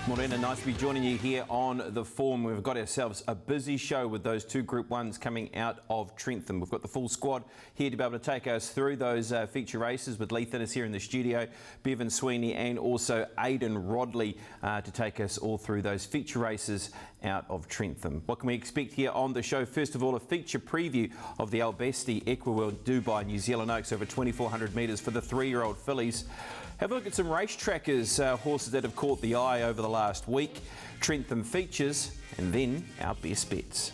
Morena, nice to be joining you here on The Form. We've got ourselves a busy show with those two Group 1s coming out of Trentham. We've got the full squad here to be able to take us through those feature races with Lee Thinnis here in the studio, Bevan Sweeney and also Aidan Rodley to take us all through those feature races out of Trentham. What can we expect here on the show? First of all, a feature preview of the Basti Equiworld Dubai New Zealand Oaks over 2,400 metres for the 3-year-old fillies. Have a look at some race trackers, horses that have caught the eye over the last week, Trentham features, and then our best bets.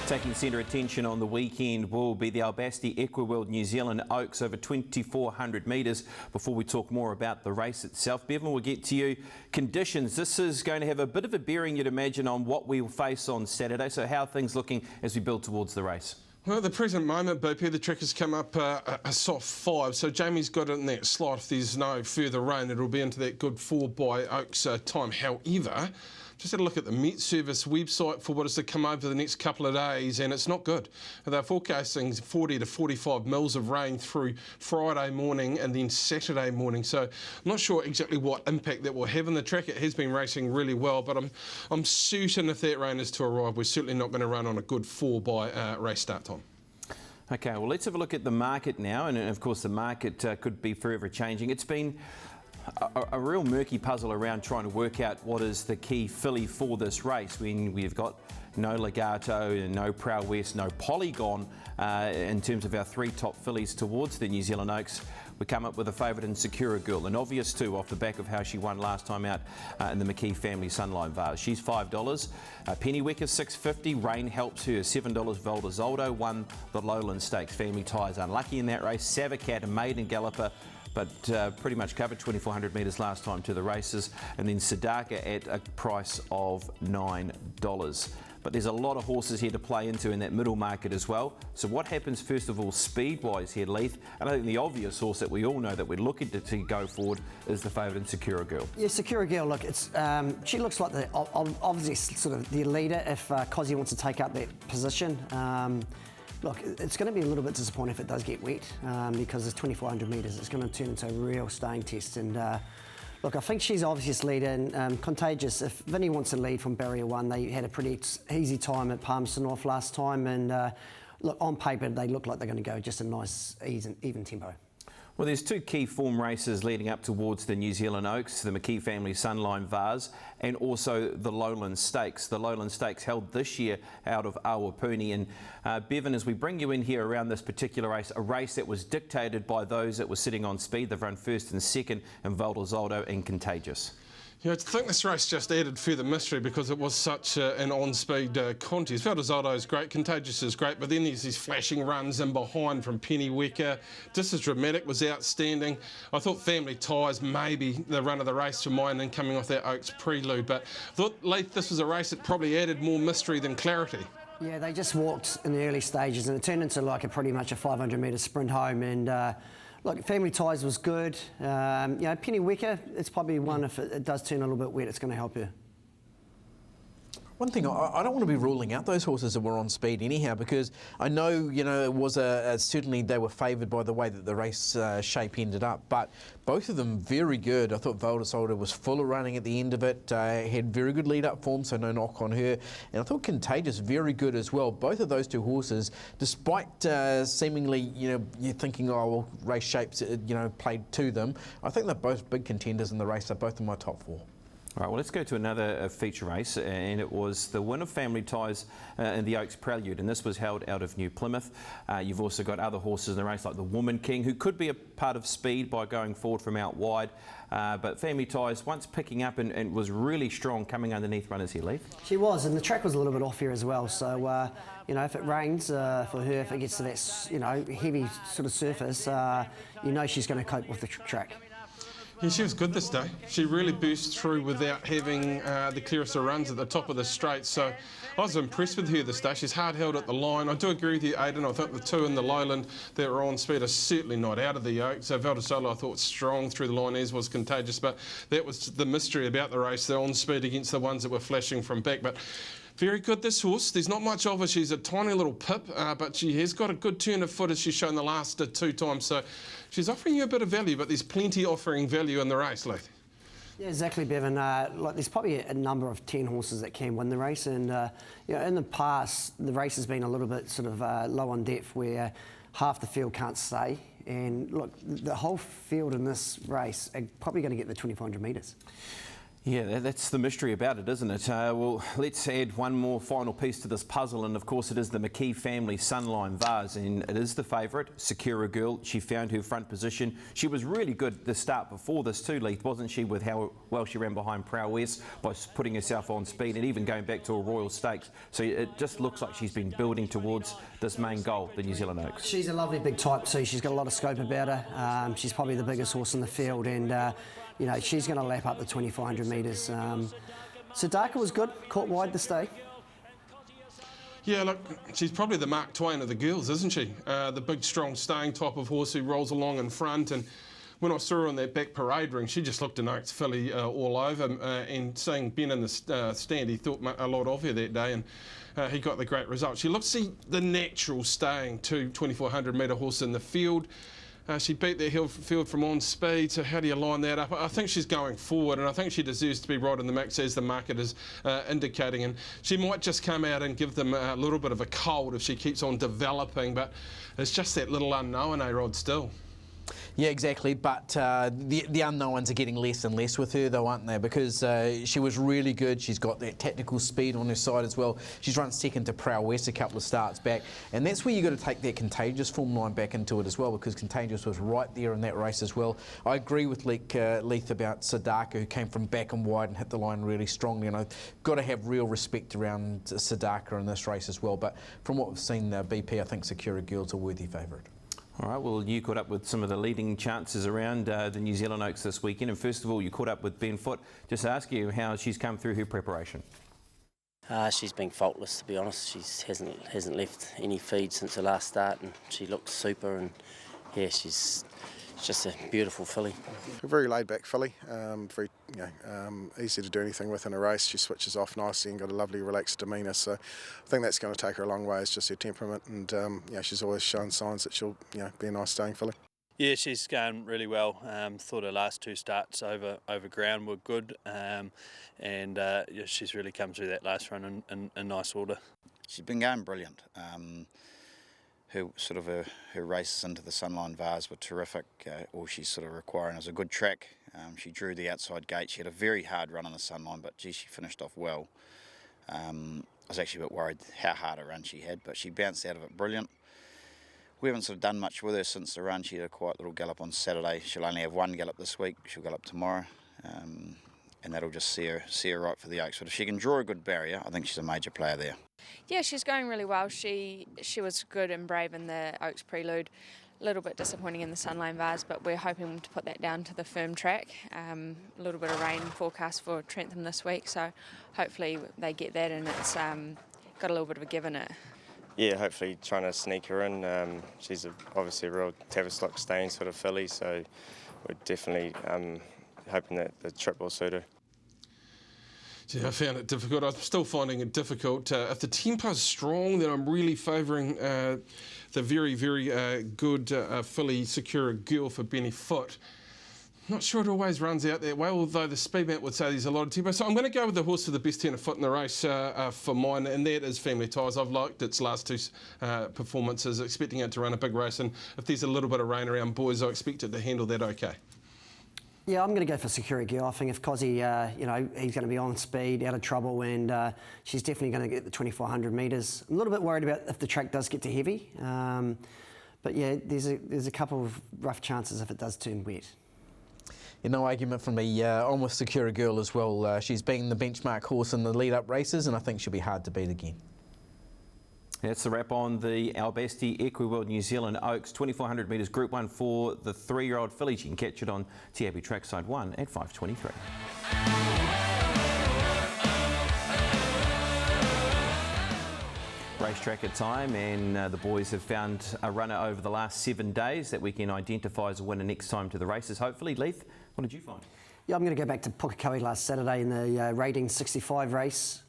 Taking centre attention on the weekend will be the Basti Equiworld New Zealand Oaks over 2,400 metres. Before we talk more about the race itself, Bevan, we'll get to you. Conditions. This is going to have a bit of a bearing, you'd imagine, on what we'll face on Saturday. So how are things looking as we build towards the race? Well, at the present moment, BP, the track has come up a soft 5, so Jamie's got it in that slot. If there's no further rain, it'll be into that good 4 by Oaks time. However, just had a look at the Met Service website for what is to come over the next couple of days, and it's not good. They're forecasting 40 to 45 mils of rain through Friday morning and then Saturday morning. So I'm not sure exactly what impact that will have on the track. It has been racing really well, but I'm certain if that rain is to arrive, we're certainly not going to run on a good 4 by race start time. Okay, well, let's have a look at the market now, and of course the market could be forever changing. It's been a real murky puzzle around trying to work out what is the key filly for this race when we've got no Legato, no Prow West, no Polygon in terms of our 3 top fillies towards the New Zealand Oaks. We come up with a favourite in Secura Girl, an obvious 2 off the back of how she won last time out in the McKee Family Sunlight Vase. She's $5. Pennywicker $6.50. Rain helps her $7. Valdezoldo won the Lowland Stakes. Family Ties unlucky in that race. Savacat, a maiden galloper, but pretty much covered 2,400 metres last time to the races. And then Sadaka at a price of $9. But there's a lot of horses here to play into in that middle market as well. So what happens first of all speed-wise here, Leith? And I think the obvious horse that we all know that we're looking to go forward is the favourite in Secura Girl. Yeah, Secura Girl, look, it's she looks like the obviously sort of the leader if Cozzy wants to take up that position. Look, it's going to be a little bit disappointing if it does get wet because it's 2,400 metres. It's going to turn into a real staying test. And look, I think she's obvious leader and Contagious. If Vinny wants to lead from barrier 1, they had a pretty easy time at Palmerston North last time. And look, on paper, they look like they're going to go just a nice, even tempo. Well, there's 2 key form races leading up towards the New Zealand Oaks, the McKee Family Sunline Vase and also the Lowland Stakes. The Lowland Stakes held this year out of Awapuni. And Bevan, as we bring you in here around this particular race, a race that was dictated by those that were sitting on speed. They've run first and second in Valdezoldo and Contagious. Yeah, I think this race just added further mystery because it was such an on-speed contest. Valdezoldo is great, Contagious is great, but then there's these flashing runs in behind from Pennywicker. Just as Dramatic was outstanding. I thought Family Ties maybe the run of the race for mine and coming off that Oaks prelude, but I thought, Leith, this was a race that probably added more mystery than clarity. Yeah, they just walked in the early stages and it turned into like pretty much a 500-metre sprint home. And look, Family Ties was good. You know, Pennywicker, it's probably one, if it does turn a little bit wet, it's going to help you. One thing, I don't want to be ruling out those horses that were on speed anyhow, because I know, you know, it was certainly they were favoured by the way that the race shape ended up, but both of them very good. I thought Valdezoldo was full of running at the end of it, had very good lead-up form, so no knock on her, and I thought Contagious very good as well. Both of those 2 horses, despite seemingly, you know, you're thinking, oh, well, race shapes, you know, played to them, I think they're both big contenders in the race. They're both in my top 4. All right, well, let's go to another feature race, and it was the win of Family Ties in the Oaks Prelude, and this was held out of New Plymouth. You've also got other horses in the race like the Woman King, who could be a part of speed by going forward from out wide, but Family Ties, once picking up and was really strong coming underneath runners here, Leith. She was, and the track was a little bit off here as well, so you know, if it rains for her, if it gets to that, you know, heavy sort of surface, you know she's going to cope with the track. Yeah, she was good this day. She really burst through without having the clearest of runs at the top of the straight. So I was impressed with her this day. She's hard held at the line. I do agree with you, Aidan. I think the 2 in the Lowland that were on speed are certainly not out of the yoke. So Valdezoldo, I thought, strong through the line, as was Contagious. But that was the mystery about the race. They're on speed against the ones that were flashing from back. But Very good, this horse. There's not much of her. She's a tiny little pip, but she has got a good turn of foot as she's shown the last 2 times. So she's offering you a bit of value, but there's plenty offering value in the race, Leith. Yeah, exactly, Bevan. Like, there's probably a number of 10 horses that can win the race, and you know, in the past, the race has been a little bit sort of low on depth, where half the field can't stay. And look, the whole field in this race are probably going to get the 2,400 metres. Yeah, that's the mystery about it, isn't it? Well, let's add one more final piece to this puzzle, and of course it is the McKee family Sunline Vase, and it is the favourite, Secure Girl. She found her front position. She was really good the start before this too, Leith, wasn't she, with how well she ran behind Prowess by putting herself on speed and even going back to a Royal Stakes. So it just looks like she's been building towards this main goal, the New Zealand Oaks. She's a lovely big type too. She's got a lot of scope about her. She's probably the biggest horse in the field, and you know, she's going to lap up the 2,400 metres. Sadaka was good, caught wide this day. Yeah, look, she's probably the Mark Twain of the girls, isn't she? The big, strong, staying type of horse who rolls along in front. And when I saw her on that back parade ring, she just looked an Oaks filly all over. And seeing Ben in the stand, he thought a lot of her that day, and he got the great result. She looks the natural staying 2,400 metre horse in the field. She beat the field from on speed, so how do you line that up? I think she's going forward, and I think she deserves to be right in the mix, as the market is indicating. And she might just come out and give them a little bit of a cold if she keeps on developing, but it's just that little unknown, A-Rod, still. Yeah, exactly, but the unknowns are getting less and less with her, though, aren't they? Because she was really good. She's got that tactical speed on her side as well. She's run second to Prowess a couple of starts back, and that's where you've got to take that Contagious form line back into it as well, because Contagious was right there in that race as well. I agree with Leith about Sadaka, who came from back and wide and hit the line really strongly, and I've got to have real respect around Sadaka in this race as well. But from what we've seen, BP, I think Secure Girl's a worthy favourite. All right, well, you caught up with some of the leading chances around the New Zealand Oaks this weekend, and first of all, you caught up with Ben Foot. Just ask you how she's come through her preparation. She's been faultless, to be honest. She hasn't left any feed since her last start, and she looks super. And yeah, she's just a beautiful filly. A very laid-back filly, very easy to do anything with in a race. She switches off nicely and got a lovely relaxed demeanour. So I think that's going to take her a long way. It's just her temperament, and she's always shown signs that she'll be a nice staying filly. Yeah, she's going really well. Thought her last 2 starts over ground were good, and yeah, she's really come through that last run in nice order. She's been going brilliant. Her races into the Sunline Vase were terrific. All she's sort of requiring is a good track. She drew the outside gate. She had a very hard run on the Sunline, but gee, she finished off well. I was actually a bit worried how hard a run she had, but she bounced out of it brilliant. We haven't sort of done much with her since the run. She had a quiet little gallop on Saturday. She'll only have 1 gallop this week. She'll gallop tomorrow, and that'll just see her right for the Oaks. But if she can draw a good barrier, I think she's a major player there. Yeah, she's going really well. She was good and brave in the Oaks Prelude. A little bit disappointing in the Sunline Vase, but we're hoping to put that down to the firm track. A little bit of rain forecast for Trentham this week, so hopefully they get that, and it's got a little bit of a give in it. Yeah, hopefully trying to sneak her in. She's obviously a real Tavistock staying sort of filly, so we're definitely hoping that the trip will suit her. Yeah, I found it difficult. I'm still finding it difficult. If the tempo's strong, then I'm really favouring the very, very good filly Secure Girl for Benny Foot. Not sure it always runs out that way, although the speed map would say there's a lot of tempo. So I'm going to go with the horse with the best 10 foot in the race for mine, and that is Family Ties. I've liked its last 2 performances, expecting it to run a big race, and if there's a little bit of rain around boys, I expect it to handle that okay. Yeah, I'm going to go for Secure Girl. I think if Cozzy, he's going to be on speed, out of trouble, and she's definitely going to get the 2,400 metres. I'm a little bit worried about if the track does get too heavy, but yeah, there's a couple of rough chances if it does turn wet. Yeah, no argument from me. I'm with Secure Girl as well. She's been the benchmark horse in the lead-up races, and I think she'll be hard to beat again. That's the wrap on the Basti Equiworld New Zealand Oaks 2,400 metres Group 1 for the 3-year-old fillies. You can catch it on TAB Trackside 1 at 5:23. Racetrack at time, and the boys have found a runner over the last 7 days that we can identify as a winner next time to the races, hopefully. Leith, what did you find? Yeah, I'm going to go back to Pukekohe last Saturday in the rating 65 race.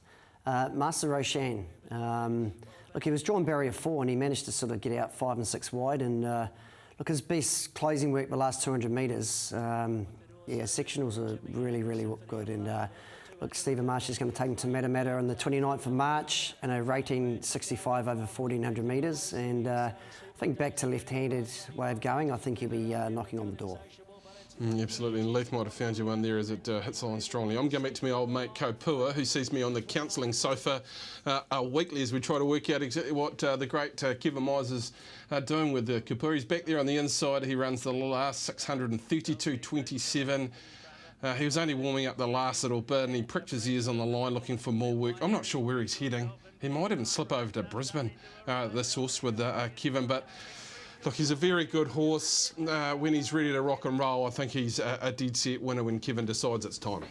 Master Roshan. Look, he was drawn barrier 4 and he managed to sort of get out 5 and 6 wide. And look, his best closing work the last 200 metres. Yeah, sectionals are really, really good. And look, Stephen Marsh is going to take him to Matamata on the 29th of March in a rating 65 over 1400 metres. And I think back to left-handed way of going, I think he'll be knocking on the door. Absolutely, and Leith might have found you one there as it hits the line strongly. I'm going back to my old mate Kopua, who sees me on the counselling sofa weekly as we try to work out exactly what the great Kevin Myers is doing with Kopua. He's back there on the inside. He runs the last 632.27. He was only warming up the last little bit and he pricked his ears on the line looking for more work. I'm not sure where he's heading. He might even slip over to Brisbane, this horse with Kevin, but look, he's a very good horse. When he's ready to rock and roll, I think he's a dead set winner when Kevin decides it's time.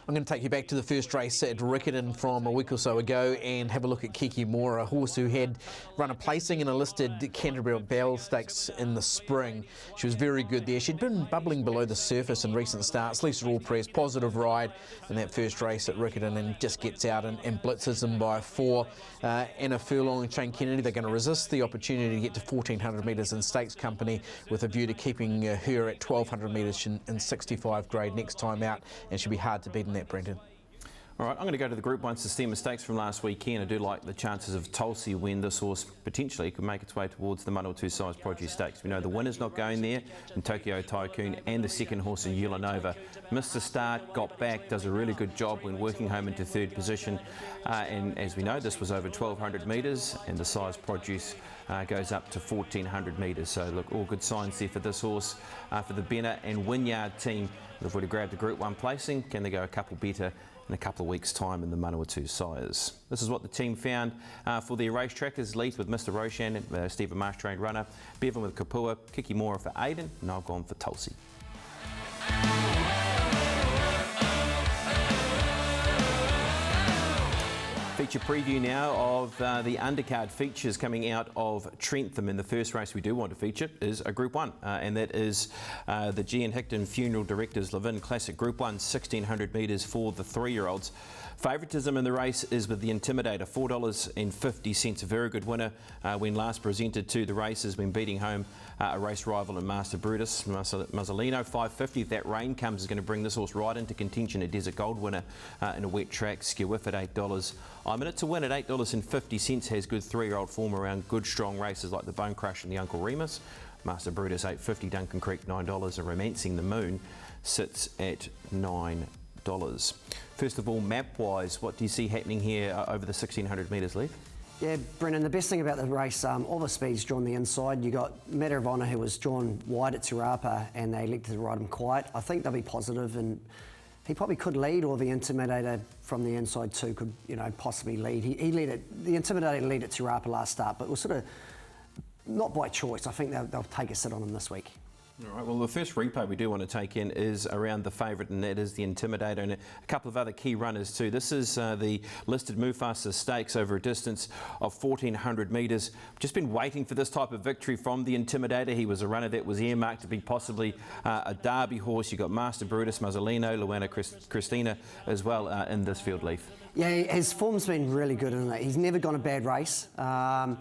I'm going to take you back to the first race at Riccarton from a week or so ago and have a look at Kiki Moore, a horse who had run a placing in a listed Canterbury Bell Stakes in the spring. She was very good there. She'd been bubbling below the surface in recent starts. Lisa All-Press, positive ride in that first race at Riccarton and just gets out and blitzes them by 4. Anna Furlong and Shane Kennedy, they're going to resist the opportunity to get to 1400 metres in stakes company with a view to keeping her at 1200 metres in 65 grade next time out, and she'll be hard to beat in that, Brendan. All right, I'm going to go to the Group 1 Systema Stakes from last weekend. I do like the chances of Tulsi when this horse potentially could make its way towards the Manawa 2 Size Produce Stakes. We know the winner's not going there in Tokyo Tycoon and the second horse in Ulanova. Missed the start, got back, does a really good job when working home into 3rd position. And as we know, this was over 1200 metres and the Size Produce goes up to 1400 metres. So look, all good signs there for this horse, for the Benner and Wynyard team. They've already grabbed the Group 1 placing. Can they go a couple better in a couple of weeks' time in the Manawa 2 Sires? This is what the team found for their racetrackers. Leith with Mr. Roshan, Stephen Marsh trained runner, Bevan with Kopua, Kiki Moore for Aiden, and I've gone for Tulsi. Feature preview now of the undercard features coming out of Trentham. And the first race we do want to feature is a Group 1, and that is the G.N. Hickton Funeral Directors Levin Classic Group 1, 1600 metres for the 3-year-olds. Favouritism in the race is with the Intimidator, $4.50, a very good winner when last presented to the races when beating home a race rival in Master Brutus. Mazzolino, $5.50. If that rain comes, is going to bring this horse right into contention. A Desert Gold winner in a wet track. Skewiff at $8. I'm in it to win at $8.50. Has good 3-year-old form around good strong races like the Bone Crush and the Uncle Remus. Master Brutus $8.50. Duncan Creek $9. And Romancing the Moon sits at $9. First of all, map-wise, what do you see happening here over the 1600 metres, Leith? Yeah, Brendan, the best thing about the race, all the speed's drawn the inside. You got Matter of Honour, who was drawn wide at Turapa, and they elected to ride him quiet. I think they'll be positive, and he probably could lead, or the Intimidator from the inside too could, possibly lead. He led it. The Intimidator led at Turapa last start, but it was sort of not by choice. I think they'll take a sit on him this week. All right, well, the first replay we do want to take in is around the favourite, and that is the Intimidator, and a couple of other key runners too. This is the listed Mufasa Stakes over a distance of 1400 metres. Just been waiting for this type of victory from the Intimidator. He was a runner that was earmarked to be possibly a Derby horse. You've got Master Brutus, Mazzolino, Luana Christina as well in this field, Leith. Yeah, his form's been really good, isn't it? He's never gone a bad race. And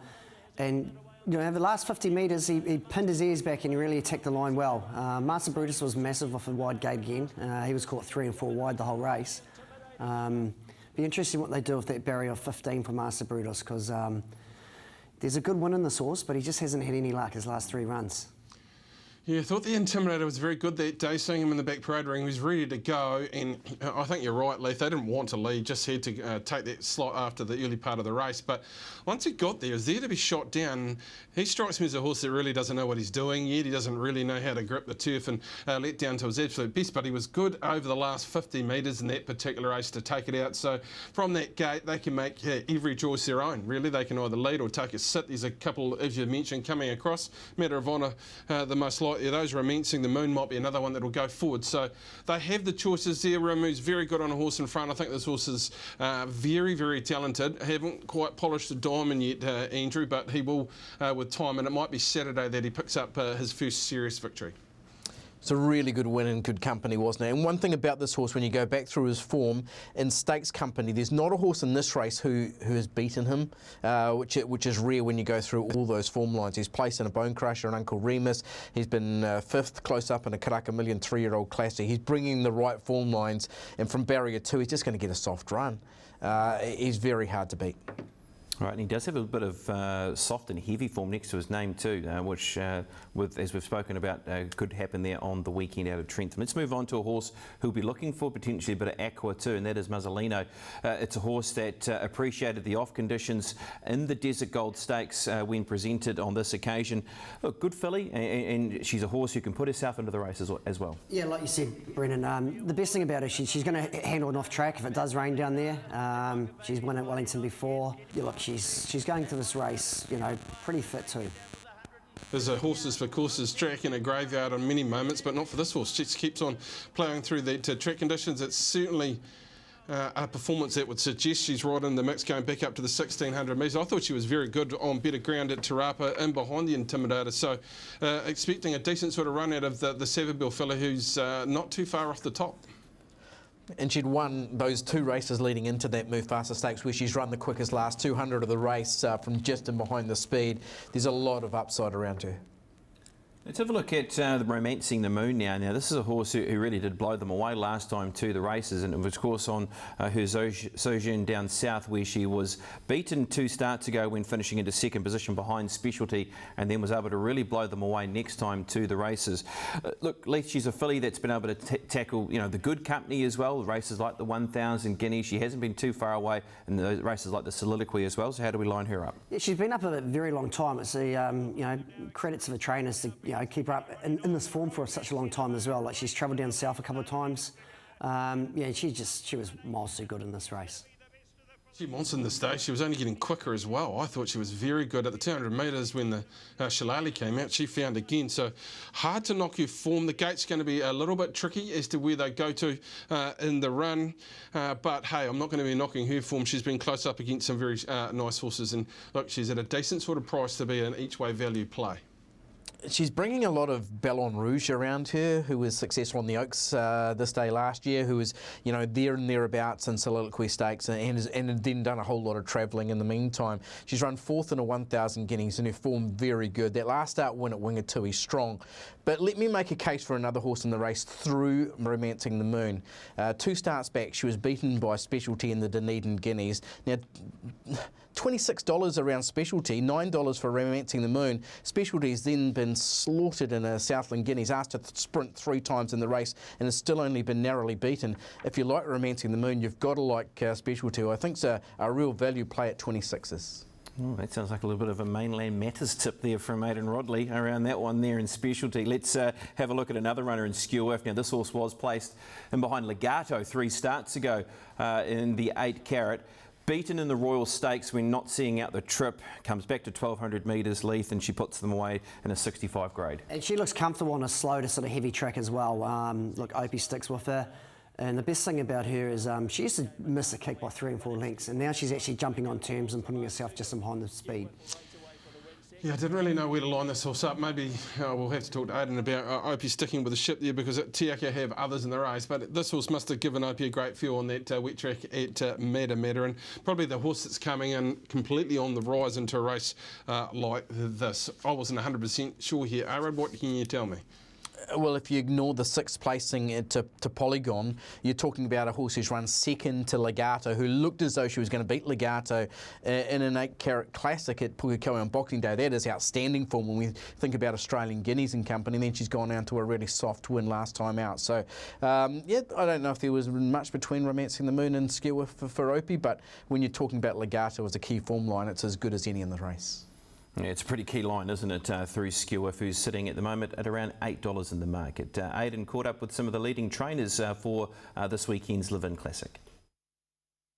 over the last 50 metres, he pinned his ears back and he really attacked the line well. Master Brutus was massive off a wide gate again. He was caught 3 and 4 wide the whole race. Be interesting what they do with that barrier of 15 for Master Brutus, because there's a good win in this horse, but he just hasn't had any luck his last 3 runs. Yeah, I thought the Intimidator was very good that day, seeing him in the back parade ring. He was ready to go, and I think you're right, Leith. They didn't want to lead, just had to take that slot after the early part of the race. But once he got there, he was there to be shot down. He strikes me as a horse that really doesn't know what he's doing yet. He doesn't really know how to grip the turf and let down to his absolute best, but he was good over the last 50 metres in that particular race to take it out. So from that gate, they can make every choice their own, really. They can either lead or take a sit. There's a couple, as you mentioned, coming across. Matter of Honour, the most likely. Those Romancing the Moon might be another one that will go forward. So they have the choices there. Ramu's very good on a horse in front. I think this horse is very, very talented. Haven't quite polished the diamond yet, Andrew, but he will with time. And it might be Saturday that he picks up his first serious victory. It's a really good win in good company, wasn't it? And one thing about this horse, when you go back through his form in stakes company, there's not a horse in this race who has beaten him, which is rare when you go through all those form lines. He's placed in a Bone Crusher and Uncle Remus. He's been fifth close up in a Karaka Million 3-year-old classic. He's bringing the right form lines, and from barrier 2, he's just going to get a soft run. He's very hard to beat. Right, and he does have a bit of soft and heavy form next to his name too, which, as we've spoken about, could happen there on the weekend out of Trentham. Let's move on to a horse who'll be looking for potentially a bit of aqua too, and that is Mazzolino. It's a horse that appreciated the off conditions in the Desert Gold Stakes when presented on this occasion. Look, good filly, and she's a horse who can put herself into the race as well. Yeah, like you said, Brennan, the best thing about her, she's going to handle an off track if it does rain down there. She's won at Wellington before. Yeah, look, she's going to this race, you know, pretty fit too. There's a horses for courses track in a graveyard on many moments, but not for this horse. She just keeps on ploughing through the track conditions. It's certainly a performance that would suggest she's right in the mix going back up to the 1600 metres. I thought she was very good on better ground at Te Rapa in behind the Intimidator, so expecting a decent sort of run out of the Savabeel fella who's not too far off the top. And she'd won those 2 races leading into that Mufasa Stakes where she's run the quickest last 200 of the race from just in behind the speed. There's a lot of upside around her. Let's have a look at the Romancing the Moon now. Now, this is a horse who really did blow them away last time to the races, and it was, of course, on her sojourn down south where she was beaten 2 starts ago when finishing into second position behind Specialty, and then was able to really blow them away next time to the races. Look, Leith, she's a filly that's been able to tackle, you know, the good company as well, races like the 1000 Guineas. She hasn't been too far away in the races like the Soliloquy as well, so how do we line her up? Yeah, she's been up a very long time. It's a, you know, credit to the trainers to, you know, keep her up in this form for such a long time as well. Like, she's travelled down south a couple of times. Yeah, she was miles too good in this race. She monstered in the stage. She was only getting quicker as well. I thought she was very good at the 200 metres when the Shillelagh came out. She found again. So hard to knock her form. The gate's going to be a little bit tricky as to where they go to in the run. But hey, I'm not going to be knocking her form. She's been close up against some very nice horses. And look, she's at a decent sort of price to be an each way value play. She's bringing a lot of Ballon Rouge around her, who was successful on the Oaks this day last year, who was, you know, there and thereabouts in Soliloquy Stakes and then done a whole lot of travelling in the meantime. She's run 4th in a 1000 Guineas and her form very good. That last start win at Wingatui strong. But let me make a case for another horse in the race through Romancing the Moon. 2 starts back, she was beaten by Specialty in the Dunedin Guineas. Now, $26 around Specialty, $9 for Romancing the Moon. Specialty's then been slaughtered in a Southland Guineas, asked to sprint 3 times in the race and has still only been narrowly beaten. If you like Romancing the Moon, you've got to like Specialty, who I think's a real value play at 26s. Oh, that sounds like a little bit of a Mainland Matters tip there from Aidan Rodley around that one there in Specialty. Let's have a look at another runner in Skeworth. Now, this horse was placed in behind Legato 3 starts ago in the 8 carat. Beaten in the Royal Stakes when not seeing out the trip, comes back to 1200 metres, Leith, and she puts them away in a 65 grade. And she looks comfortable on a slow to sort of heavy track as well. Look, Opie sticks with her. And the best thing about her is she used to miss a kick by 3 and 4 lengths, and now she's actually jumping on terms and putting herself just behind the speed. Yeah, I didn't really know where to line this horse up. Maybe we'll have to talk to Aidan about Opie sticking with the ship there, because Tiaka have others in the race. But this horse must have given Opie a great feel on that wet track at Matamata, and probably the horse that's coming in completely on the rise into a race like this. I wasn't 100% sure here. Arad, what can you tell me? Well, if you ignore the 6th placing to Polygon, you're talking about a horse who's run 2nd to Legato, who looked as though she was going to beat Legato in an 8 carat classic at Pukekohe on Boxing Day. That is outstanding form when we think about Australian Guineas and company. And then she's gone down to a really soft win last time out. So, yeah, I don't know if there was much between Romancing the Moon and Skeworth for Opie, but when you're talking about Legato as a key form line, it's as good as any in the race. Yeah, it's a pretty key line, isn't it, through Skeworth, who's sitting at the moment at around $8 in the market. Aidan caught up with some of the leading trainers for this weekend's Live In Classic.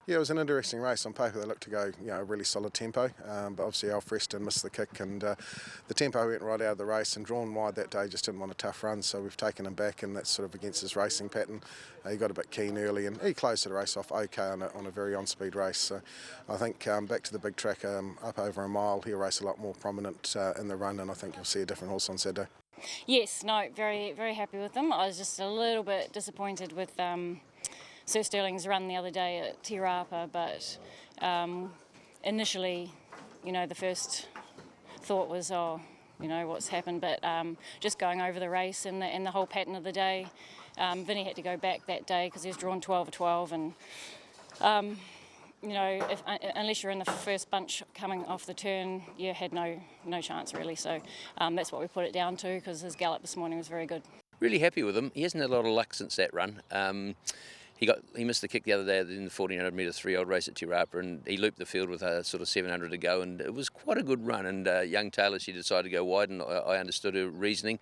Yeah, it was an interesting race. On paper, they looked to go, a really solid tempo, but obviously Al Freston missed the kick, and the tempo went right out of the race, and drawn wide that day just didn't want a tough run, so we've taken him back, and that's sort of against his racing pattern. He got a bit keen early, and he closed the race off okay on a very on-speed race. So I think back to the big track, up over a mile, he'll race a lot more prominent in the run, and I think you'll see a different horse on Saturday. Yes, no, very, very happy with them. I was just a little bit disappointed with Sir Sterling's run the other day at Te Rapa, but initially, you know, the first thought was, oh, you know, what's happened, but just going over the race and the whole pattern of the day, Vinny had to go back that day because he was drawn 12-12, and you know, unless you're in the first bunch coming off the turn, you had no chance really. So that's what we put it down to, because his gallop this morning was very good. Really happy with him. He hasn't had a lot of luck since that run. He missed the kick the other day in the 1400 metre 3-year-old race at Te Rapa, and he looped the field with sort of 700 to go, and it was quite a good run. And young Taylor, she decided to go wide, and I understood her reasoning.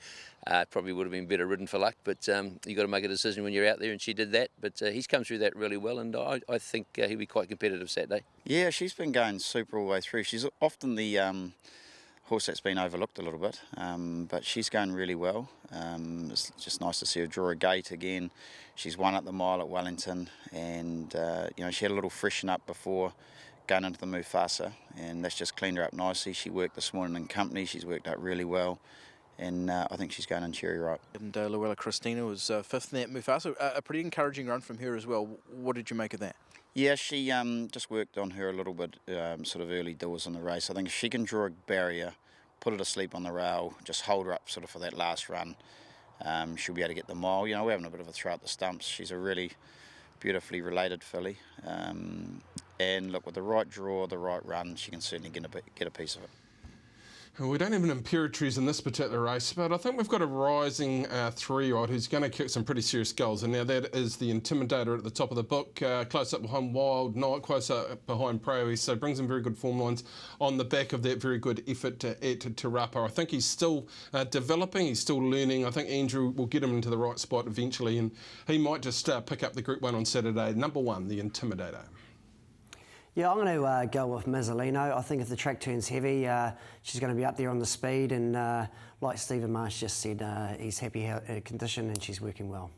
Probably would have been better ridden for luck, but you got to make a decision when you're out there, and she did that. But he's come through that really well, and I think he'll be quite competitive Saturday. Yeah, she's been going super all the way through. She's often the horse that's been overlooked a little bit, but she's going really well. It's just nice to see her draw a gate again. She's won at the mile at Wellington, and you know, she had a little freshen up before going into the Mufasa, and that's just cleaned her up nicely. She worked this morning in company. She's worked out really well, and I think she's going in cherry ripe. And Luella Christina was fifth in that Mufasa. A pretty encouraging run from her as well. What did you make of that? Yeah, she just worked on her a little bit, sort of early doors in the race. I think if she can draw a barrier, put her to sleep on the rail, just hold her up sort of for that last run, she'll be able to get the mile. You know, we're having a bit of a throw at the stumps. She's a really beautifully related filly. And look, with the right draw, the right run, she can certainly get a piece of it. We don't have an Imperatrice in this particular race, but I think we've got a rising 3-year-old who's going to kick some pretty serious goals. And now that is the Intimidator at the top of the book, close up behind Wild Knight, close up behind Prairie. So brings in very good form lines on the back of that very good effort at Te Rapa. I think he's still developing, he's still learning. I think Andrew will get him into the right spot eventually, and he might just pick up the Group 1 on Saturday. Number 1, the Intimidator. Yeah, I'm going to go with Mazzolino. I think if the track turns heavy, she's going to be up there on the speed, and like Stephen Marsh just said, he's happy her condition and she's working well.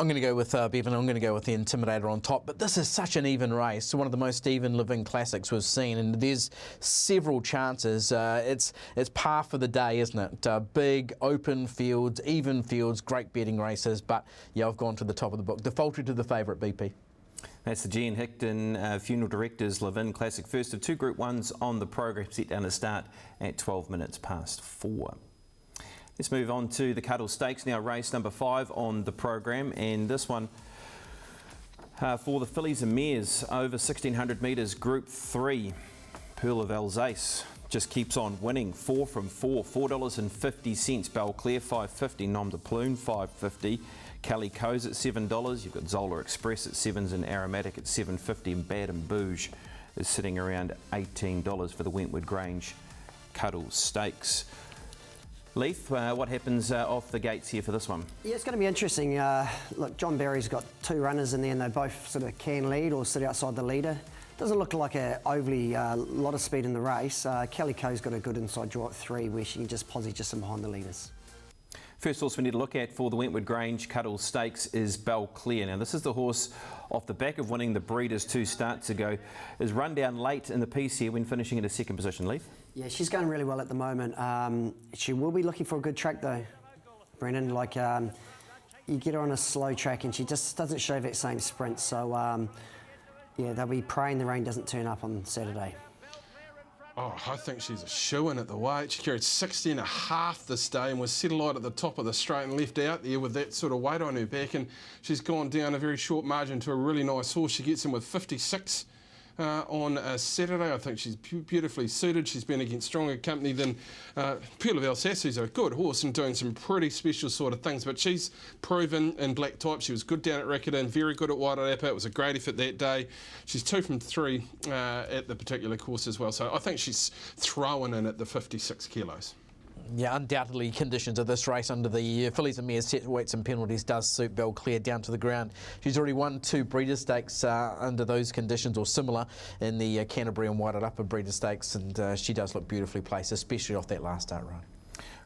I'm going to go with Bevan. I'm going to go with the Intimidator on top. But this is such an even race, one of the most even living classics we've seen, and there's several chances. It's par for the day, isn't it? Big, open fields, even fields, great betting races. But yeah, I've gone to the top of the book. Defaulted to the favourite, BP. That's the Gian Hickton Funeral Directors Levin Classic. First of 2 Group 1s on the program, set down to start at 12 minutes past 4. Let's move on to the Cuddle Stakes now, race number 5 on the program, and this one for the fillies and mares over 1600 metres, Group 3. Pearl of Alsace just keeps on winning, 4 from 4, $4.50. Belclair $5.50, Nom de Plume $5.50. Calico's at $7. You've got Zola Express at 7s and Aromatic at $7.50, and Bad and Bouge is sitting around $18 for the Wentwood Grange Cuddle Stakes. Leith, what happens off the gates here for this one? Yeah, it's going to be interesting. Look, John Barry's got 2 runners in there, and they both sort of can lead or sit outside the leader. Doesn't look like a overly lot of speed in the race. Calico's got a good inside draw at 3, where she can just posse just in behind the leaders. First horse we need to look at for the Wentwood Grange Cuddle Stakes is Belclair. Now, this is the horse off the back of winning the Breeders 2 starts ago. Is run down late in the piece here when finishing in a 2nd position, Leith. Yeah, she's going really well at the moment. She will be looking for a good track though, Brennan. Like, you get her on a slow track and she just doesn't show that same sprint. So, yeah, they'll be praying the rain doesn't turn up on Saturday. Oh, I think she's a shoo-in at the weight. She carried 60.5 this day and was set alight at the top of the straight and left out there with that sort of weight on her back, and she's gone down a very short margin to a really nice horse. She gets in with 56 on Saturday. I think she's beautifully suited. She's been against stronger company than Pearl of Alsace, who's a good horse and doing some pretty special sort of things, but she's proven in black type. She was good down at Riccarton, very good at Wairarapa. It was a great effort that day. She's 2 from 3 at the particular course as well, so I think she's throwing in at the 56 kilos. Yeah, undoubtedly conditions of this race under the fillies and mares set weights and penalties does suit Belclair down to the ground. She's already won 2 Breeders' Stakes under those conditions or similar in the Canterbury and Wairarapa Breeders' Stakes, and she does look beautifully placed, especially off that last start run.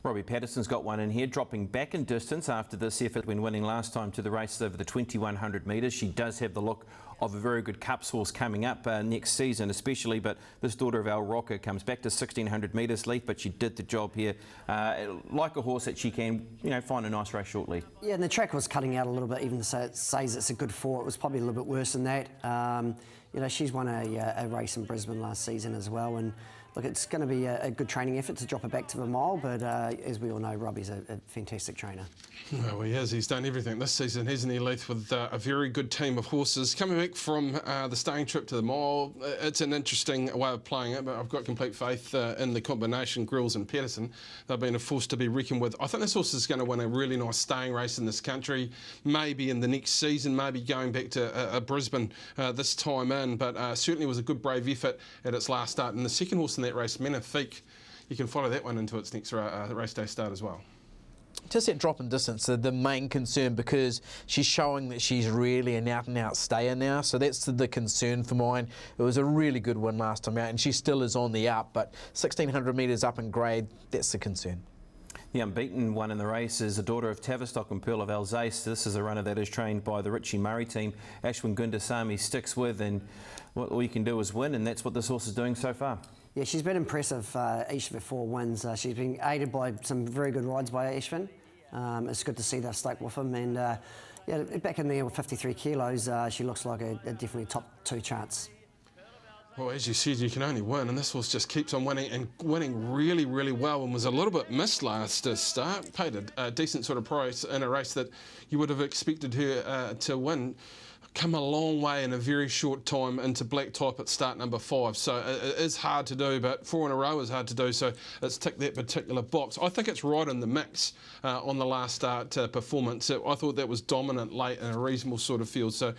Robbie Patterson's got one in here, dropping back in distance after this effort when winning last time to the races over the 2100 metres. She does have the look of a very good Cups horse coming up next season especially, but this daughter of Al Rocker comes back to 1600 metres, Leaf, but she did the job here. Like a horse that she can, find a nice race shortly. Yeah, and the track was cutting out a little bit, even though it says it's a good 4. It was probably a little bit worse than that. She's won a race in Brisbane last season as well, and look, it's going to be a good training effort to drop her back to the mile, but as we all know, Robbie's a fantastic trainer. Well, he is. He's done everything this season, hasn't he, Leith, with a very good team of horses. Coming back from the staying trip to the mile, it's an interesting way of playing it, but I've got complete faith in the combination, Grills and Patterson. They've been a force to be reckoned with. I think this horse is going to win a really nice staying race in this country, maybe in the next season, maybe going back to Brisbane this time in, but certainly was a good, brave effort at its last start. And the second horse in that race, Menafik, you can follow that one into its next race day start as well. Just that drop in distance, the main concern, because she's showing that she's really an out-and-out stayer now, so that's the concern for mine. It was a really good win last time out, and she still is on the up, but 1600 metres up in grade, that's the concern. The unbeaten one in the race is the daughter of Tavistock and Pearl of Alsace. This is a runner that is trained by the Richie Murray team. Ashwin Gundasamy sticks with, and all you can do is win, and that's what this horse is doing so far. Yeah, she's been impressive each of her 4 wins. She's been aided by some very good rides by Ashwin. It's good to see they've stuck with him, and back in there with 53 kilos, she looks like a definitely top 2 chance. Well, as you said, you can only win, and this horse just keeps on winning, and winning really, really well, and was a little bit missed last start. Paid a decent sort of price in a race that you would have expected her to win. Come a long way in a very short time into black type at start number 5, so it is hard to do, but 4 in a row is hard to do, so it's ticked that particular box. I think it's right in the mix on the last start performance. I thought that was dominant late in a reasonable sort of field, so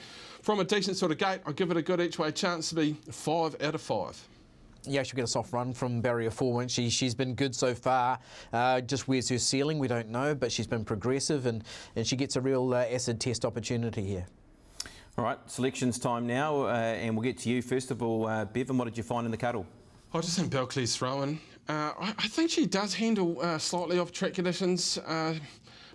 from a decent sort of gate, I'll give it a good each way chance to be 5 out of 5. Yeah, she'll get a soft run from barrier 4, won't she? She's been good so far. Just where's her ceiling, we don't know, but she's been progressive, and she gets a real acid test opportunity here. All right, selections time now, and we'll get to you. First of all, Bevan, what did you find in the cuddle? I just think Belclay's throwing. I think she does handle slightly off track conditions,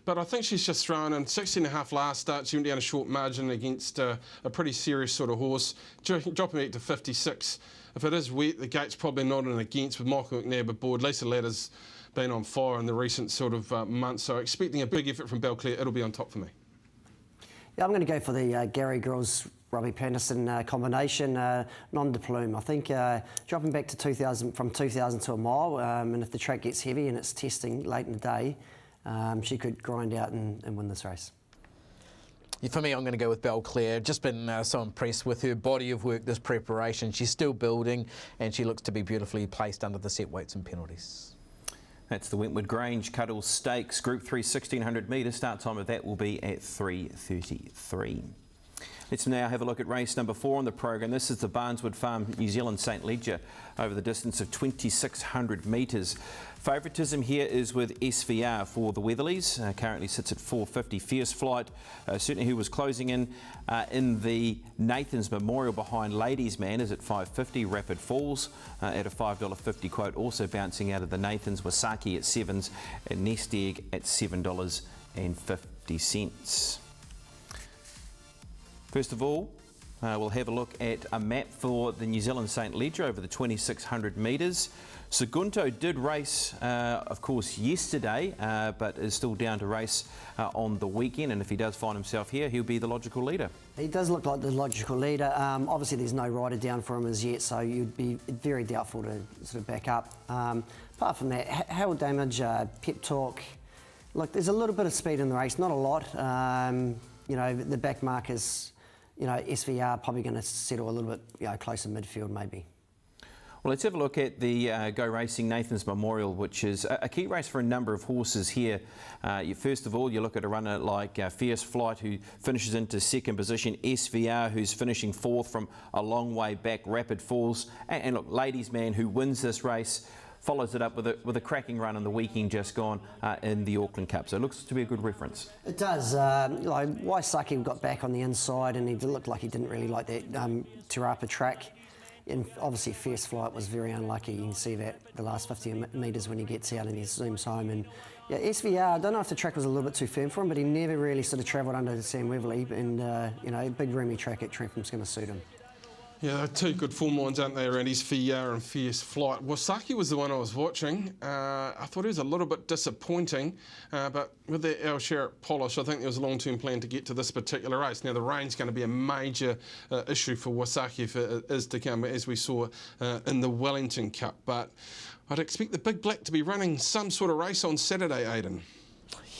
but I think she's just thrown in 16.5 last start. She went down a short margin against a pretty serious sort of horse, dropping back to 56. If it is wet, the gate's probably not an against with Michael McNabb aboard. Lisa Ladder's been on fire in the recent sort of months, so expecting a big effort from Belclay, it'll be on top for me. Yeah, I'm going to go for the Gary Grills, Robbie Patterson combination, non de plume. I think dropping back to 2000 from 2000 to a mile, and if the track gets heavy and it's testing late in the day, she could grind out and win this race. For me, I'm going to go with Belclair. Just been so impressed with her body of work, this preparation. She's still building, and she looks to be beautifully placed under the set weights and penalties. That's the Wentwood Grange Cuddle Stakes, Group 3, 1600 metres. Start time of that will be at 3:33. Let's now have a look at race number 4 on the program. This is the Barneswood Farm New Zealand St Leger over the distance of 2600 metres. Favouritism here is with SVR for the Weatherlies. Currently sits at 450. Fierce Flight, certainly who was closing in the Nathan's Memorial behind Ladies Man, is at 550. Rapid Falls at a $5.50 quote, also bouncing out of the Nathan's. Wasaki at 7s and Nest Egg at $7.50. First of all, we'll have a look at a map for the New Zealand St Leger over the 2600 metres. Segundo did race, of course, yesterday, but is still down to race on the weekend. And if he does find himself here, he'll be the logical leader. He does look like the logical leader. Obviously, there's no rider down for him as yet, so you'd be very doubtful to sort of back up. Apart from that, Harold Damage, Pep Talk. Look, there's a little bit of speed in the race, not a lot. The back markers. SVR probably going to settle a little bit, closer midfield maybe. Well, let's have a look at the Go Racing Nathan's Memorial, which is a key race for a number of horses here. First of all, you look at a runner like Fierce Flight, who finishes into second position. SVR, who's finishing 4th from a long way back. Rapid Falls, and look, Ladies Man, who wins this race, follows it up with a cracking run on the weekend just gone in the Auckland Cup. So it looks to be a good reference. It does. Waisaki got back on the inside, and he looked like he didn't really like that Te Rapa track. and obviously Fierce Flight was very unlucky. You can see that the last 50 metres when he gets out and he zooms home. And yeah, SVR, I don't know if the track was a little bit too firm for him, but he never really sort of travelled under Sam Weatherly, and you know, big roomy track at Trentham's going to suit him. Yeah, they're two good form lines, aren't they, around SVR and Fierce Flight. Wasaki was the one I was watching. I thought he was a little bit disappointing, but with that El Sherritt polish, I think there was a long-term plan to get to this particular race. Now, the rain's going to be a major issue for Wasaki if it is to come, as we saw in the Wellington Cup. But I'd expect the Big Black to be running some sort of race on Saturday, Aidan.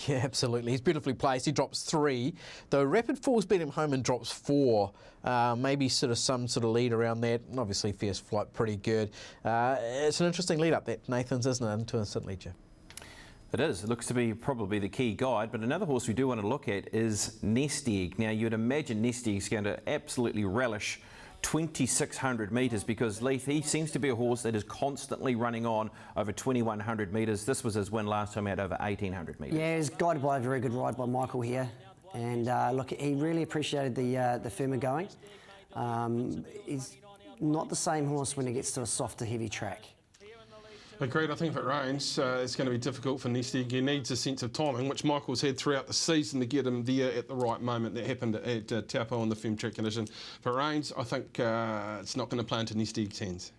Yeah, absolutely. He's beautifully placed. He drops 3. Though Rapid Falls beat him home and drops 4. Maybe sort of some sort of lead around that. And obviously, Fierce Flight pretty good. It's an interesting lead up, that Nathan's, isn't it, into a St Leger? It is. It looks to be probably the key guide. But another horse we do want to look at is Nest Egg. Now, you'd imagine Nest Egg's going to absolutely relish 2,600 metres, because Leith, he seems to be a horse that is constantly running on over 2,100 metres. This was his win last time out over 1,800 metres. Yeah, he's guided by a very good ride by Michael here. And look, he really appreciated the firmer going. He's not the same horse when he gets to a softer, heavy track. Agreed. I think if it rains, it's going to be difficult for Nest Egg. He needs a sense of timing, which Michael's had throughout the season to get him there at the right moment. That happened at Taupo on the firm track condition. If it rains, I think it's not going to play into Nest Egg's hands.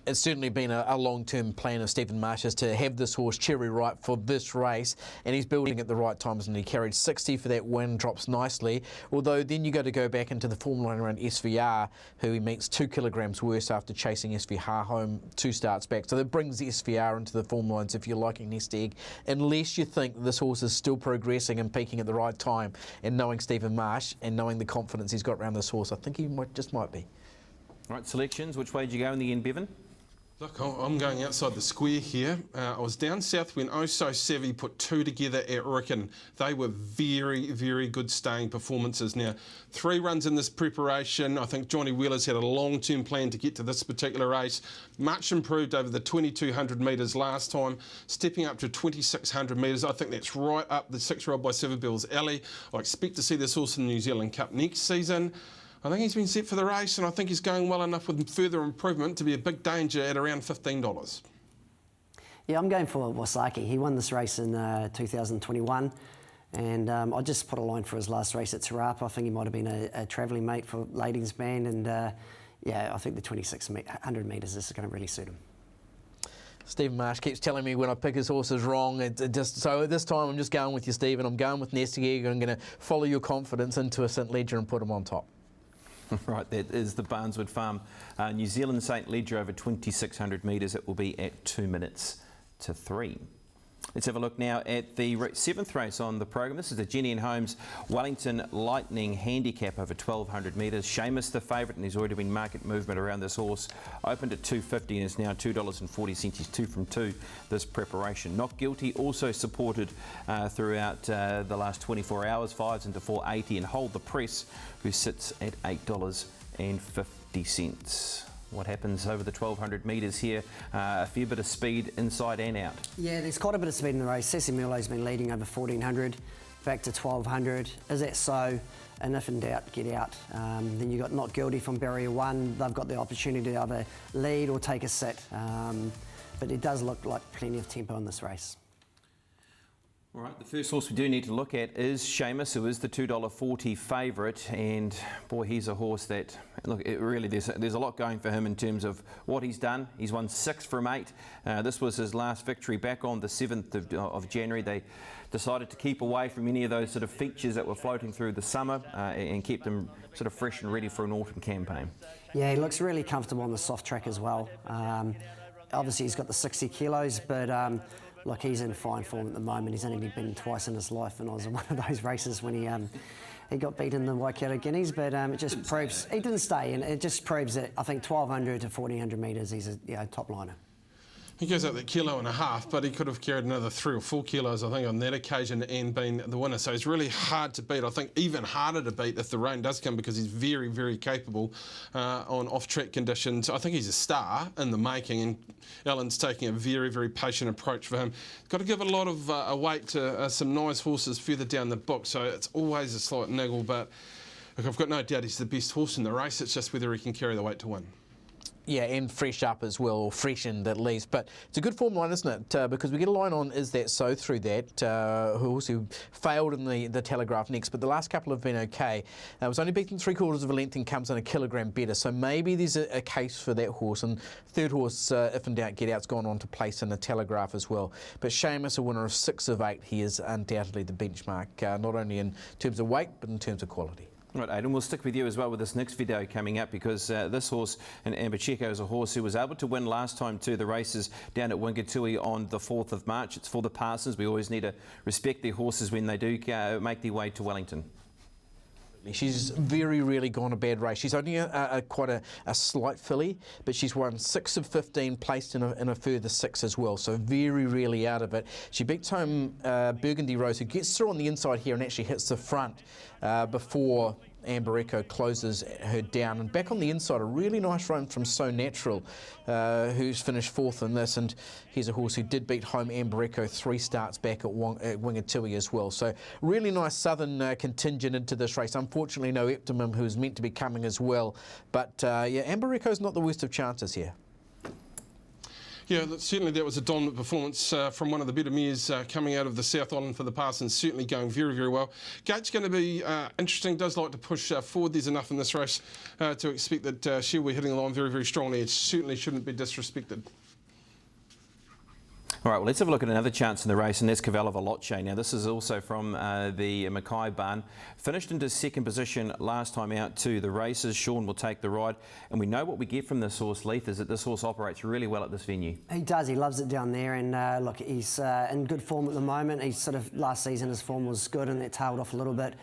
It's certainly been a long-term plan of Stephen Marsh's to have this horse cherry ripe for this race, and he's building at the right times, and he carried 60 for that win, drops nicely. Although then you go back into the form line around SVR, who he meets 2 kilograms worse after chasing SVR home 2 starts back. So that brings SVR into the form lines if you're liking Nest Egg, unless you think this horse is still progressing and peaking at the right time. And knowing Stephen Marsh and knowing the confidence he's got around this horse, I think he just might be. Right, selections. Which way did you go in the end, Bevan? Look, I'm going outside the square here. I was down south when Oh So Savvy put 2 together at Ricken. They were very, very good staying performances. Now, 3 runs in this preparation. I think Johnny Wheeler's had a long-term plan to get to this particular race. Much improved over the 2,200 metres last time, stepping up to 2,600 metres. I think that's right up the 6-year-old by Seville's alley. I expect to see this horse in the New Zealand Cup next season. I think he's been set for the race, and I think he's going well enough with further improvement to be a big danger at around $15. Yeah, I'm going for Wasaki. He won this race in 2021, and I just put a line for his last race at Te Rapa. I think he might have been a travelling mate for Ladies Band, and yeah, I think the 2,600 metres is going to really suit him. Stephen Marsh keeps telling me when I pick his horses wrong. So this time I'm just going with you, Stephen. I'm going with Nest Egg. I'm going to follow your confidence into a St Leger and put him on top. Right, that is the Barneswood Farm New Zealand St Leger over 2,600 metres. It will be at 2 minutes to 3. Let's have a look now at the 7th race on the program. This is the Jenny and Holmes Wellington Lightning Handicap over 1,200 metres. Seamus the favourite, and there's already been market movement around this horse. Opened at $2.50 and is now $2.40. He's 2 from 2 this preparation. Not Guilty also supported throughout the last 24 hours, 5s into $4.80, and Hold the Press, who sits at $8.50. What happens over the 1,200 metres here? A fair bit of speed inside and out. Yeah, there's quite a bit of speed in the race. Ceci Mulo's been leading over 1,400, back to 1,200. Is that so? And if in doubt, get out. Then you've got Not Guilty from Barrier 1. They've got the opportunity to either lead or take a sit. But it does look like plenty of tempo in this race. All right, the first horse we do need to look at is Seamus, who is the $2.40 favourite, and boy, he's a horse that, look, there's a lot going for him in terms of what he's done. He's won 6 from 8. This was his last victory back on the 7th of January. They decided to keep away from any of those sort of features that were floating through the summer and keep them sort of fresh and ready for an autumn campaign. Yeah, he looks really comfortable on the soft track as well. Obviously, he's got the 60 kilos, but look, he's in fine form at the moment. He's only been twice in his life, and I was in one of those races when he got beaten in the Waikato Guineas, but it just proves, he didn't stay, and it just proves that I think 1,200 to 1,400 metres, he's a top liner. He goes up that 1.5 kilos, but he could have carried another 3 or 4 kilos, I think, on that occasion and been the winner. So he's really hard to beat. I think even harder to beat if the rain does come, because he's very, very capable on off-track conditions. I think he's a star in the making, and Alan's taking a very, very patient approach for him. Got to give a lot of weight to some nice horses further down the book, so it's always a slight niggle, but look, I've got no doubt he's the best horse in the race. It's just whether he can carry the weight to win. Yeah, and fresh up as well, or freshened at least. But it's a good form line, isn't it? Because we get a line on Is That So through that, who also failed in the Telegraph next, but the last couple have been okay. Was only beaten 3/4 of a length and comes in a kilogram better. So maybe there's a case for that horse. And third horse, if in doubt, Get Out's gone on to place in the Telegraph as well. But Seamus, a winner of 6 of 8, he is undoubtedly the benchmark, not only in terms of weight, but in terms of quality. Right, Aidan, we'll stick with you as well with this next video coming up, because this horse, and Amber Checo, is a horse who was able to win last time to the races down at Wingatui on the 4th of March. It's for the Parsons. We always need to respect their horses when they do make their way to Wellington. She's very rarely gone a bad race. She's only quite a slight filly, but she's won 6 of 15, placed in a further 6 as well, so very rarely out of it. She beats home Burgundy Rose, who gets through on the inside here and actually hits the front before Amber Echo closes her down. And back on the inside, a really nice run from So Natural, who's finished 4th in this. And he's a horse who did beat home Amber Echo 3 starts back at Wingatui as well. So really nice southern contingent into this race. Unfortunately, no Optimum, who is meant to be coming as well. But yeah, Amber Echo's not the worst of chances here. Yeah, certainly that was a dominant performance from one of the better mares coming out of the South Island for the Parsons, certainly going very, very well. Gate's going to be interesting, does like to push forward. There's enough in this race to expect that she'll be hitting the line very, very strongly. It certainly shouldn't be disrespected. All right, well, let's have a look at another chance in the race, and that's Cavallo Veloce. Now, this is also from the Mackay barn. Finished into 2nd position last time out to the races. Sean will take the ride, and we know what we get from this horse, Leith, is that this horse operates really well at this venue. He does. He loves it down there, and look, he's in good form at the moment. He's sort of, last season his form was good, and it tailed off a little bit,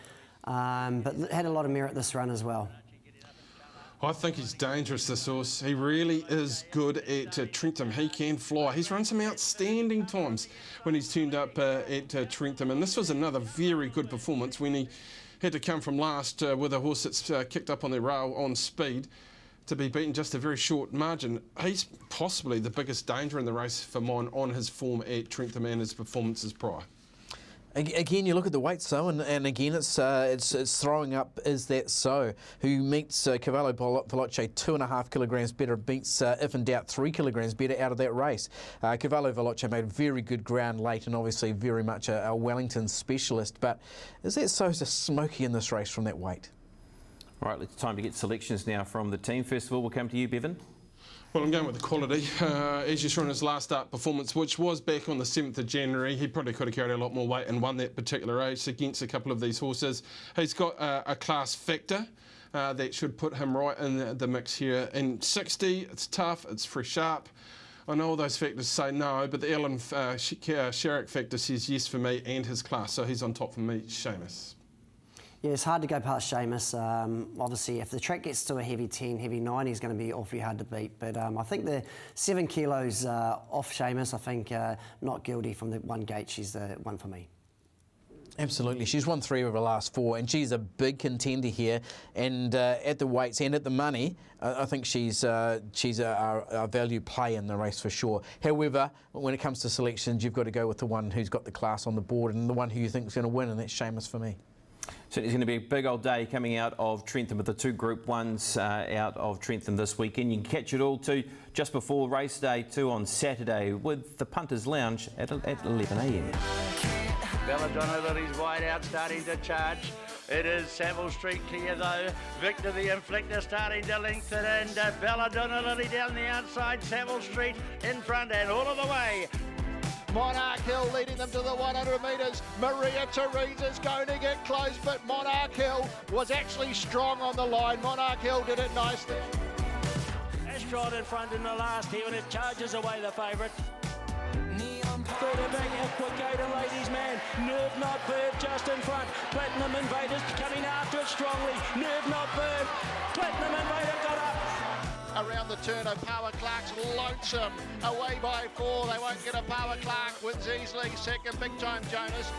but had a lot of merit this run as well. I think he's dangerous, this horse. He really is good at Trentham. He can fly. He's run some outstanding times when he's turned up at Trentham, and this was another very good performance when he had to come from last with a horse that's kicked up on their rail on speed to be beaten just a very short margin. He's possibly the biggest danger in the race for mine on his form at Trentham and his performances prior. Again, you look at the weights, though, and again, it's throwing up Is That So, who meets Cavallo Veloce 2.5 kilograms better, beats, if in doubt, 3 kilograms better out of that race. Cavallo Veloce made very good ground late, and obviously very much a Wellington specialist, but Is That So's a smoky in this race from that weight. All right, it's time to get selections now from the team. First of all, we'll come to you, Bevan. Well, I'm going with the quality. As you saw in his last start performance, which was back on the 7th of January, he probably could have carried a lot more weight and won that particular race against a couple of these horses. He's got a class factor that should put him right in the mix here. In 60, it's tough, it's fresh sharp. I know all those factors say no, but the Alan Sherrick factor says yes for me and his class, so he's on top for me, Seamus. Yeah, it's hard to go past Seamus. Obviously, if the track gets to a heavy 10, heavy 9, he's going to be awfully hard to beat. But I think the 7 kilos off Seamus, I think not guilty from the one gate. She's the one for me. Absolutely. She's won 3 of her last 4, and she's a big contender here. And at the weights and at the money, I think she's a value play in the race for sure. However, when it comes to selections, you've got to go with the one who's got the class on the board and the one who you think is going to win, and that's Seamus for me. So it's going to be a big old day coming out of Trentham with the 2 Group 1s out of Trentham this weekend. You can catch it all too just before race day 2 on Saturday with the Punters Lounge at 11 a.m. Belladonna wide out, starting to charge. It is Savile Street clear though. Victor the Inflictor starting to lengthen, and Belladonna down the outside. Savile Street in front and all of the way. Monarch Hill leading them to the 100 metres. Maria Theresa's going to get close, but Monarch Hill was actually strong on the line. Monarch Hill did it nicely. Astrod in front in the last here, and it charges away the favourite. Further back, Equiworld Ladies Man. Nerve Not Bird just in front. Platinum Invaders coming after it strongly. Nerve Not Bird. Platinum Invader got up. Around the turn of Power Clark's lonesome. Away by 4. They won't get a Power Clark. Wins easily. Second, Big Time Jonas.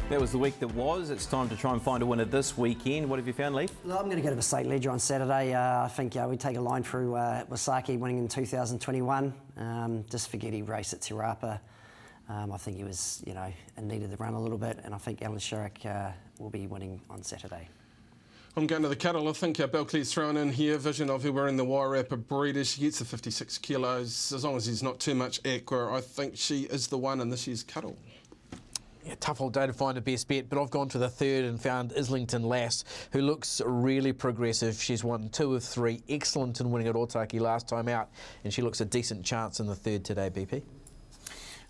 That was the week that was. It's time to try and find a winner this weekend. What have you found, Leith? Well, I'm going to go to the State Ledger on Saturday. I think we take a line through Wasaki winning in 2021. Just forget he raced at Te Rapa. I think he was, needed the run a little bit, and I think Alan Sherrick will be winning on Saturday. I'm going to the cuddle. I think Belcley's thrown in here. Vision of her wearing the Wairarapa breeder. She gets the 56 kilos. As long as he's not too much aqua, I think she is the one in this year's cuddle. Yeah, tough old day to find a best bet, but I've gone to the third and found Islington Lass, who looks really progressive. She's won 2 of 3, excellent in winning at Otaki last time out, and she looks a decent chance in the third today, BP.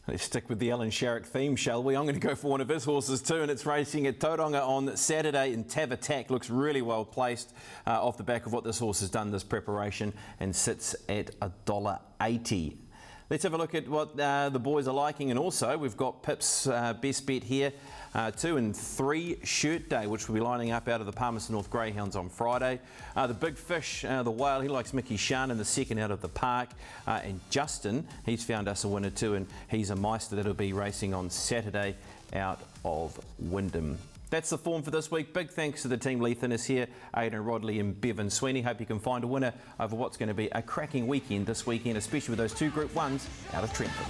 Let's stick with the Alan Sherrick theme, shall we? I'm going to go for one of his horses too, and it's racing at Tauranga on Saturday. And Tav Attack looks really well placed off the back of what this horse has done this preparation, and sits at $1.80. Let's have a look at what the boys are liking, and also we've got Pip's best bet here, 2 and 3 Shirt Day, which will be lining up out of the Palmerston North Greyhounds on Friday. The Big Fish, the Whale, he likes Mickey Shan in the second out of the park, and Justin, he's found us a winner too, and he's a Meister that'll be racing on Saturday out of Wyndham. That's the form for this week. Big thanks to the team. Lee Thinnis here, Aidan Rodley and Bevan Sweeney. Hope you can find a winner over what's going to be a cracking weekend this weekend, especially with those 2 Group 1s out of Trentford.